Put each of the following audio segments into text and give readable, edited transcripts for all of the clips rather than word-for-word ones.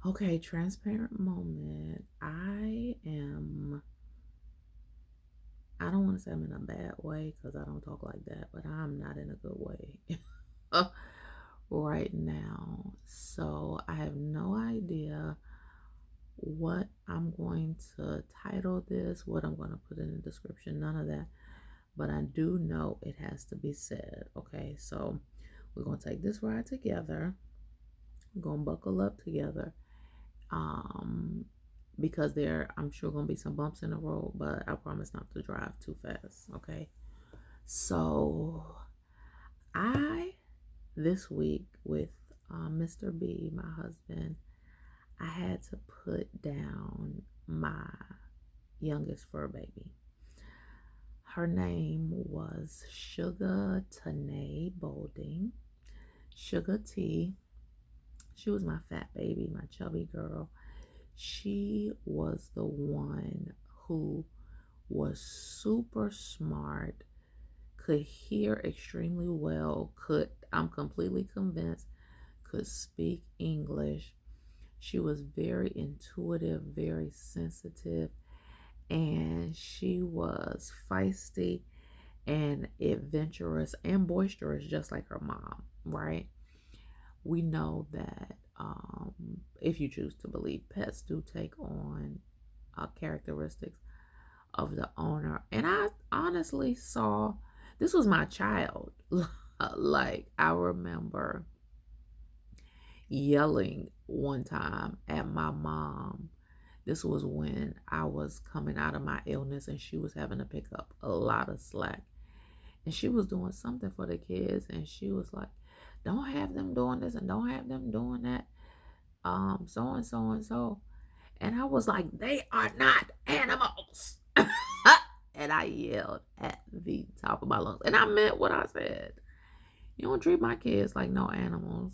Okay, transparent moment. I don't want to say I'm in a bad way because I don't talk like that, but I'm not in a good way right now. So I have no idea what I'm going to title this, what I'm going to put in the description, none of that. But I do know it has to be said. Okay, so we're going to take this ride together. We're going to buckle up together. Um, because I'm sure gonna be some bumps in the road, but I promise not to drive too fast. Okay. So I this week with Mr. B, my husband, I had to put down my youngest fur baby. Her name was Sugar Tanae Bolding. Sugar T. She was my fat baby, my chubby girl. She was the one who was super smart, could hear extremely well, I'm completely convinced, could speak English. She was very intuitive, very sensitive, and she was feisty and adventurous and boisterous, just like her mom, right? We know that if you choose to believe, pets do take on characteristics of the owner. And I honestly saw this was my child. Like, I remember yelling one time at my mom. This was when I was coming out of my illness and she was having to pick up a lot of slack. And she was doing something for the kids, and she was like, don't have them doing this and don't have them doing that. So and so and so. And I was like, they are not animals. And I yelled at the top of my lungs. And I meant what I said. You don't treat my kids like no animals.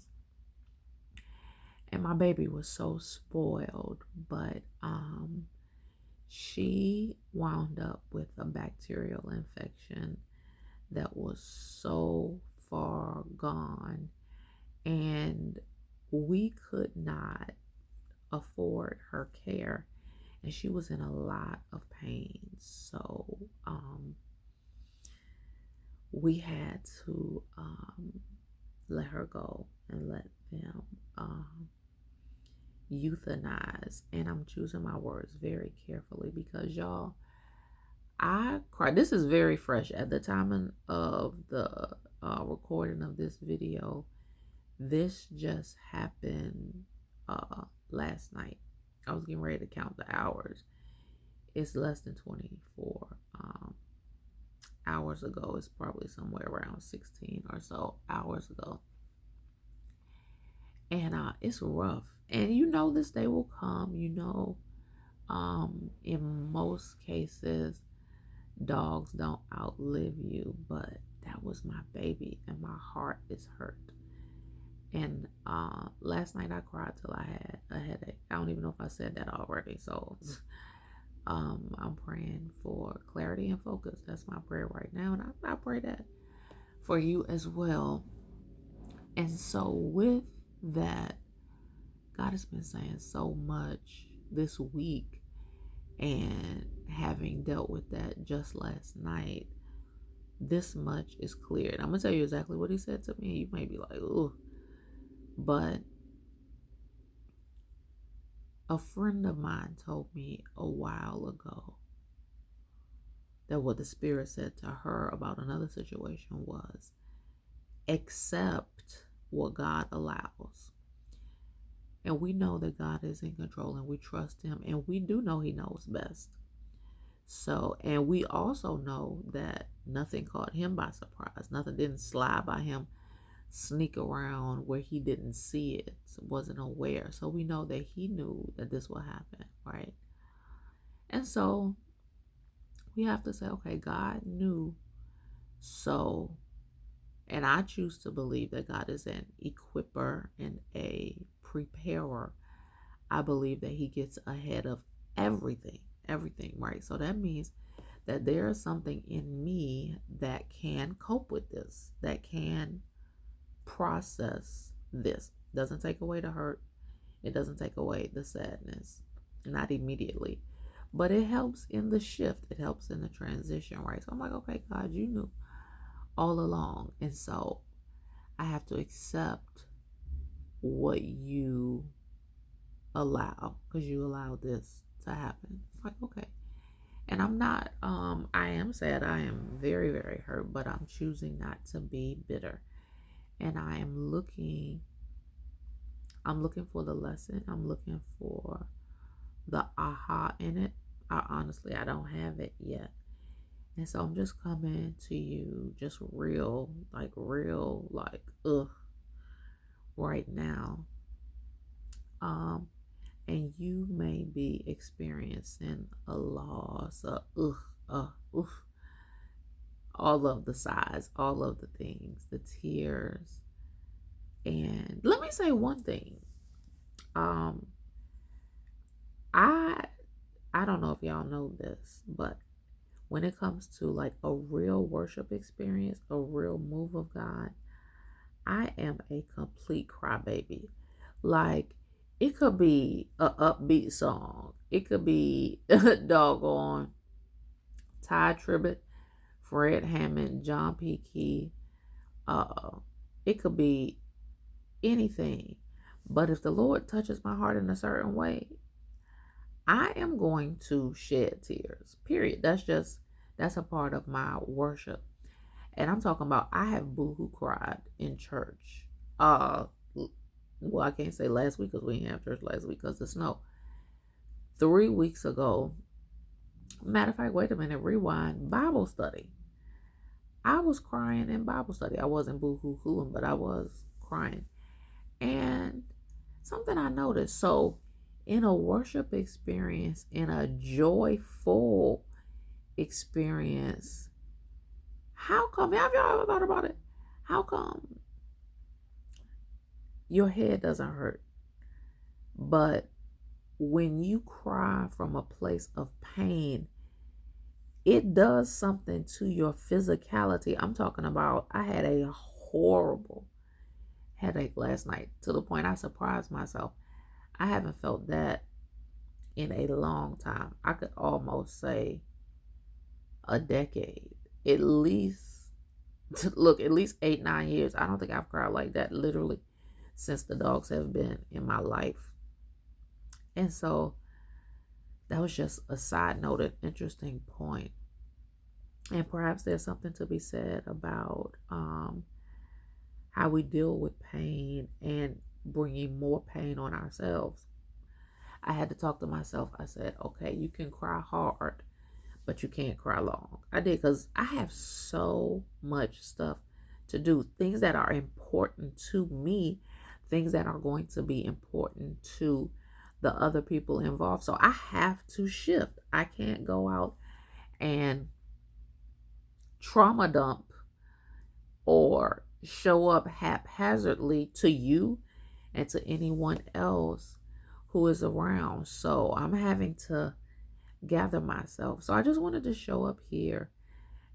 And my baby was so spoiled. But she wound up with a bacterial infection that was so far gone. And we could not afford her care, and she was in a lot of pain. So we had to let her go and let them euthanize. And I'm choosing my words very carefully because, y'all, I cried. This is very fresh at the time of the recording of this video. This just happened last night. I was getting ready to count the hours. It's less than 24 hours ago. It's probably somewhere around 16 or so hours ago. And it's rough. And you know this day will come. You know, in most cases, dogs don't outlive you. But that was my baby, and my heart is hurt. And last night I cried till I had a headache. I don't even know if I said that already. So I'm praying for clarity and focus. That's my prayer right now. And I pray that for you as well. And so with that, God has been saying so much this week, and having dealt with that just last night, this much is clear. And I'm going to tell you exactly what he said to me. You may be like, ooh. But a friend of mine told me a while ago that what the Spirit said to her about another situation was, accept what God allows. And we know that God is in control, and we trust Him, and we do know He knows best. So, and we also know that nothing caught Him by surprise. Nothing didn't slide by Him, sneak around where He didn't see it, wasn't aware. So we know that He knew that this would happen, right? And so we have to say, okay, God knew. So, and I choose to believe that God is an equiper and a preparer. I believe that He gets ahead of everything, right? So that means that there is something in me that can cope with this, that can process this. Doesn't take away the hurt. It doesn't take away the sadness, not immediately, but it helps in the shift. It helps in the transition, right? So I'm like, okay, God, you knew all along. And so I have to accept what you allow, because you allowed this to happen. It's like, okay. And I'm not, I am sad. I am very, very hurt, but I'm choosing not to be bitter. And I'm looking for the lesson. I'm looking for the aha in it. I don't have it yet. And so I'm just coming to you just real, like, ugh, right now. And you may be experiencing a loss, oof, all of the sighs, all of the things, the tears. And let me say one thing. Um, I I don't know if y'all know this, but when it comes to like a real worship experience, a real move of God, I am a complete crybaby. Like, it could be a upbeat song. It could be a doggone Ty Tribbett, Fred Hammond, John P. Key. It could be anything. But if the Lord touches my heart in a certain way, I am going to shed tears. Period. That's a part of my worship. And I'm talking about, I have boohoo cried in church. Well, I can't say last week because we didn't have church last week because of the snow. 3 weeks ago, matter of fact, wait a minute, rewind, Bible study. I was crying in Bible study. I wasn't boo-hoo-hooing, but I was crying. And something I noticed, so in a worship experience, in a joyful experience, how come, have y'all ever thought about it? How come your head doesn't hurt, but when you cry from a place of pain, it does something to your physicality? I'm talking about, I had a horrible headache last night to the point I surprised myself. I haven't felt that in a long time. I could almost say a decade. At least, look, at least 8, 9 years. I don't think I've cried like that literally since the dogs have been in my life. And so that was just a side note, an interesting point. And perhaps there's something to be said about how we deal with pain and bringing more pain on ourselves. I had to talk to myself. I said, okay, you can cry hard, but you can't cry long. I did, because I have so much stuff to do, things that are important to me, things that are going to be important to the other people involved. So I have to shift. I can't go out and trauma dump or show up haphazardly to you and to anyone else who is around. So I'm having to gather myself. So I just wanted to show up here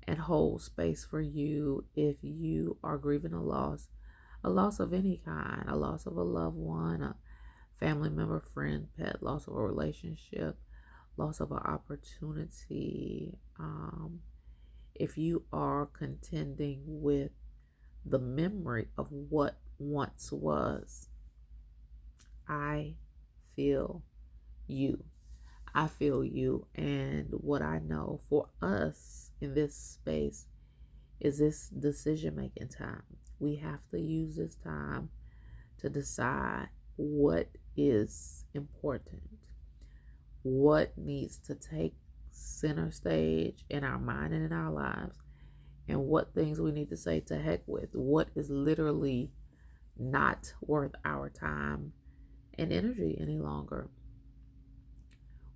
and hold space for you if you are grieving a loss of any kind, a loss of a loved one, a family member, friend, pet, loss of a relationship, loss of an opportunity. If you are contending with the memory of what once was, I feel you. I feel you. And what I know for us in this space is this decision making time. We have to use this time to decide what is important, what needs to take center stage in our mind and in our lives, and what things we need to say to heck with, what is literally not worth our time and energy any longer.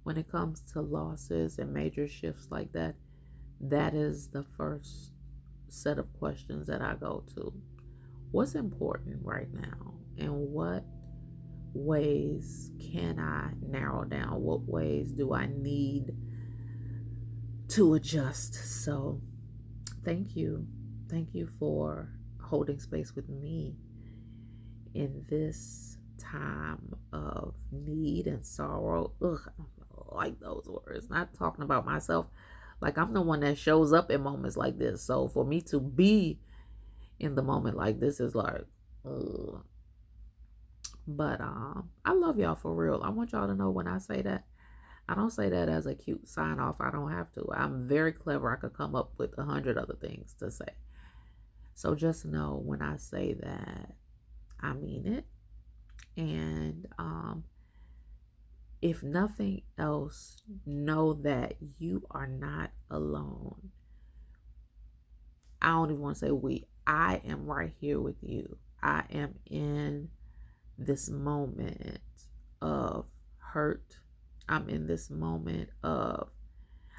When it comes to losses and major shifts like that, that is the first set of questions that I go to. What's important right now? And what ways can I narrow down? What ways do I need to adjust? So thank you. Thank you for holding space with me in this time of need and sorrow. Ugh, I don't like those words. Not talking about myself. Like I'm the one that shows up in moments like this. So for me to be in the moment like this is like, ugh. But I love y'all for real. I want y'all to know when I say that, I don't say that as a cute sign off. I don't have to. I'm very clever. I could come up with 100 other things to say. So just know when I say that, I mean it. And if nothing else, know that you are not alone. I don't even want to say we. I am right here with you. I am in this moment of hurt. I'm in this moment of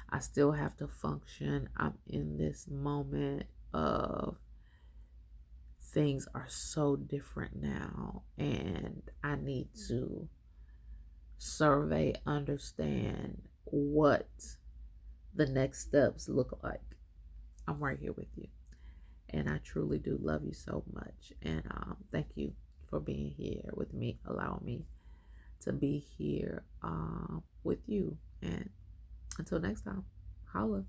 I still have to function. I'm in this moment of things are so different now, and I need to survey, understand what the next steps look like. I'm right here with you. And I truly do love you so much. And thank you for being here with me, allowing me to be here with you. And until next time, holla.